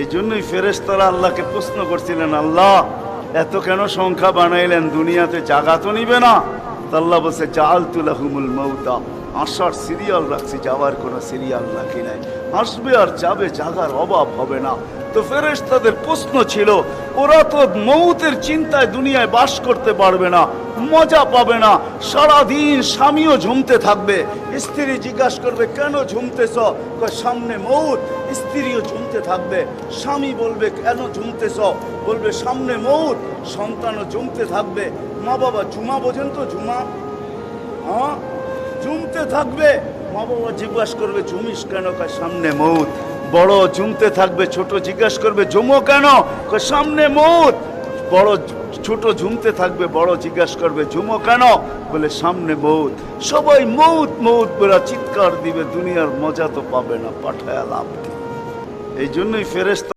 এই জন্যই ফেরেশতারা আল্লাহকে প্রশ্ন করছিলেন, আল্লাহ এত কেন সংখ্যা বানাইলেন, দুনিয়াতে জাগা তো নিবে না? তা আল্লাহ বলছে, জাআলতু লাহুমুল মাউতা, আসার সিরিয়াল রাখছি, যাওয়ার কোনো সিরিয়াল রাখি নাই। আসবে আর যাবে, জাগার অভাব হবে না। তো ফেরেশতাদের প্রশ্ন ছিল, ওরা তো মৌতের চিন্তায় দুনিয়ায় বাস করতে পারবে না, মজা পাবে না, সারাদিন স্বামীও ঝুমতে থাকবে। স্ত্রী জিজ্ঞাসা করবে, কেন ঝুমতেছ? সামনে মৌত। স্ত্রীও ঝুমতে থাকবে, স্বামী বলবে, কেন ঝুমতেছ? বলবে সামনে মৌত। সন্তানও ঝুমতে থাকবে। মা বাবা ঝুমা বোঝেন তো? ঝুমা, হ্যাঁ, ঝুমতে থাকবে। মা বাবা জিজ্ঞাসা করবে, ঝুমিস কেন? সামনে মৌত। বড় ঝুমতে থাকবে, ছোট জিজ্ঞাসা করবে, ঝুমো কেন? সামনে মৌত। বড় ছোট ঝুমতে থাকবে, বড় জিজ্ঞাসা করবে, ঝুমো কেন? বলে সামনে মৌত। সবাই মৌত মৌত বলে চিৎকার দিবে, দুনিয়ার মজা তো পাবে না, পাঠায় লাভ কি? এই জন্যই ফেরেশতা